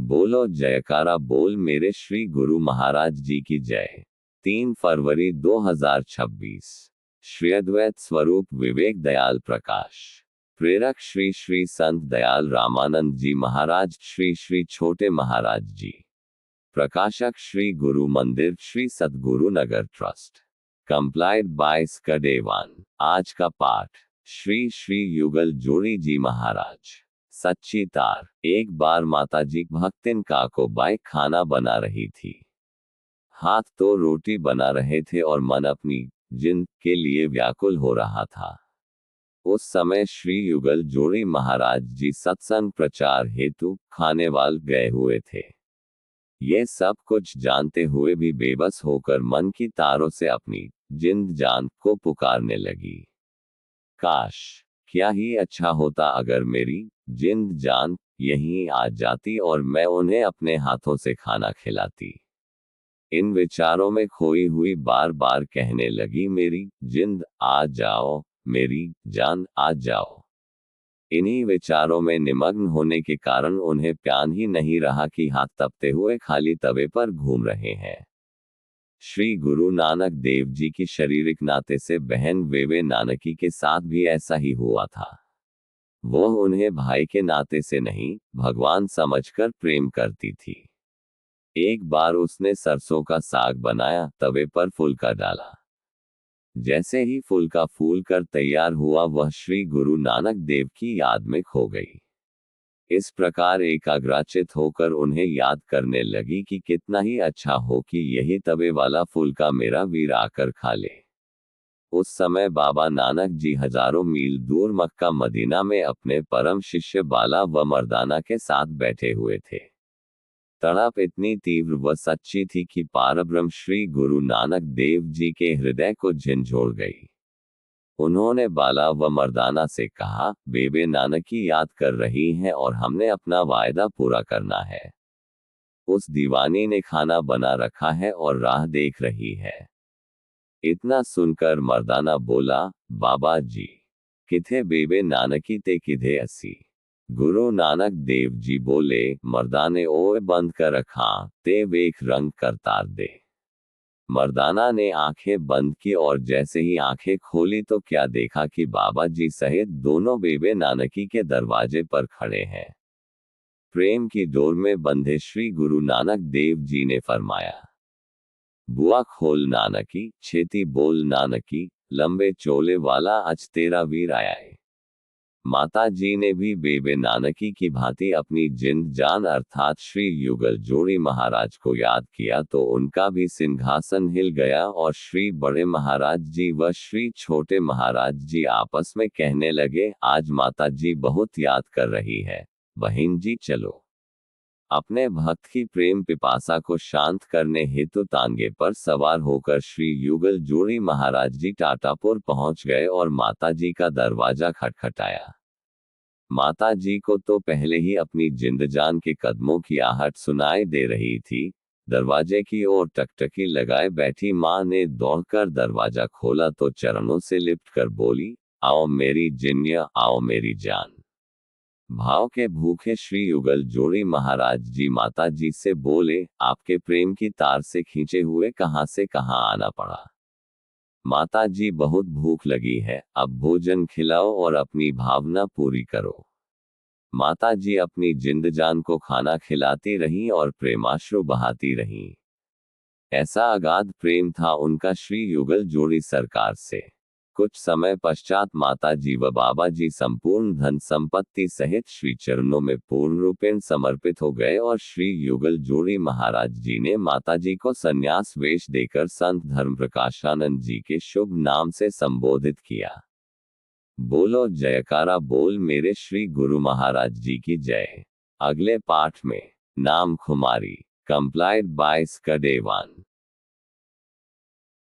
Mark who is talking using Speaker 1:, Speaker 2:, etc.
Speaker 1: बोलो जयकारा बोल मेरे श्री गुरु महाराज जी की जय। 3 फरवरी 2026। श्री अद्वैत स्वरूप विवेक दयाल प्रकाश। प्रेरक श्री श्री संत दयाल रामानंद जी महाराज श्री श्री छोटे महाराज जी। प्रकाशक श्री गुरु Mandir Shri Satguru Nagar trust. Compiled by स्कडेवान। आज का पाठ श्री श्री युगल जोड़ी जी महाराज। सच्ची तार। एक बार माताजी भक्तिन काको बाई खाना बना रही थी। हाथ तो रोटी बना रहे थे और मन अपनी जिंद के लिए व्याकुल हो रहा था। उस समय श्री युगल जोड़ी महाराज जी सत्संग प्रचार हेतु खानेवाल गए हुए थे। ये सब कुछ जानते हुए भी बेबस होकर मन की तारों से अपनी जिंद जान को पुकारने लगी। काश, क्या ही अच्छा होता अगर मेरी जिंद जान यहीं आ जाती और मैं उन्हें अपने हाथों से खाना खिलाती। इन विचारों में खोई हुई बार बार कहने लगी, मेरी जिंद आ जाओ, मेरी जान आ जाओ। इन्हीं विचारों में निमग्न होने के कारण उन्हें प्यान ही नहीं रहा कि हाथ तपते हुए खाली तवे पर घूम रहे हैं। श्री गुरु नानक देव जी की शारीरिक नाते से बहन वेवे नानकी के साथ भी ऐसा ही हुआ था। वह उन्हें भाई के नाते से नहीं, भगवान समझकर प्रेम करती थी। एक बार उसने सरसों का साग बनाया, तवे पर फुलका डाला। जैसे ही फुलका फूल कर तैयार हुआ, वह श्री गुरु नानक देव की याद में खो गई। इस प्रकार एकाग्रचित होकर उन्हें याद करने लगी कि कितना ही अच्छा हो कि यही तवे वाला फुलका मेरा वीर आकर खा ले। उस समय बाबा नानक जी हजारों मील दूर मक्का मदीना में अपने परम शिष्य बाला व मर्दाना के साथ बैठे हुए थे। तड़प इतनी तीव्र व सच्ची थी कि पारब्रह्म श्री गुरु नानक देव जी के हृदय को झंझोड़ गई। उन्होंने बाला व मर्दाना से कहा, बेबे नानकी याद कर रही हैं और हमने अपना वायदा पूरा करना है। उस दीवानी ने खाना बना रखा है और राह देख रही है। इतना सुनकर मर्दाना बोला, बाबा जी, किथे बेबे नानकी ते किधे असी। गुरु नानक देव जी बोले, मर्दाने ओए बंद कर रखा, ते वेख रंग करतार दे। मर्दाना ने आंखें बंद की और जैसे ही आंखें खोली तो क्या देखा कि बाबा जी सहित दोनों बेबे नानकी के दरवाजे पर खड़े हैं। प्रेम की डोर में बंधे श्री गुरु नानक देव जी ने फरमाया, बुआ खोल नानकी, छेती बोल नानकी, लंबे चोले वाला आज तेरा वीर आया है। माता जी ने भी बेबे नानकी की भांति अपनी जिंद जान अर्थात श्री युगल जोड़ी महाराज को याद किया तो उनका भी सिंहासन हिल गया और श्री बड़े महाराज जी व श्री छोटे महाराज जी आपस में कहने लगे, आज माता जी बहुत याद कर रही है, बहन जी चलो। अपने भक्त की प्रेम पिपासा को शांत करने हेतु तांगे पर सवार होकर श्री युगल जोड़ी महाराज जी टाटापुर पहुंच गए और माता जी का दरवाजा खटखटाया। माता जी को तो पहले ही अपनी जिंदजान के कदमों की आहट सुनाई दे रही थी। दरवाजे की ओर टकटकी लगाए बैठी मां ने दौड़कर दरवाजा खोला तो चरणों से लिपटकर बोली, आओ मेरी जिन्या, आओ मेरी जान। भाव के भूखे श्री युगल जोड़ी महाराज जी माता जी से बोले, आपके प्रेम की तार से खींचे हुए कहां से कहां आना पड़ा। माता जी बहुत भूख लगी है, अब भोजन खिलाओ और अपनी भावना पूरी करो। माता जी अपनी जिंदजान को खाना खिलाती रहीं और प्रेमाश्रु बहाती रहीं। ऐसा अगाध प्रेम था उनका श्री युगल जोड़ी सरकार से। कुछ समय पश्चात माता जी व बाबा जी संपूर्ण धन संपत्ति सहित श्री चरणों में पूर्ण रूपेण समर्पित हो गए और श्री युगल जोड़ी महाराज जी ने माता जी को संन्यास वेश देकर संत धर्म प्रकाशानंद जी के शुभ नाम से संबोधित किया। बोलो जयकारा बोल मेरे श्री गुरु महाराज जी की जय। अगले पाठ में नाम खुमारी। Compiled by स्कडेवान।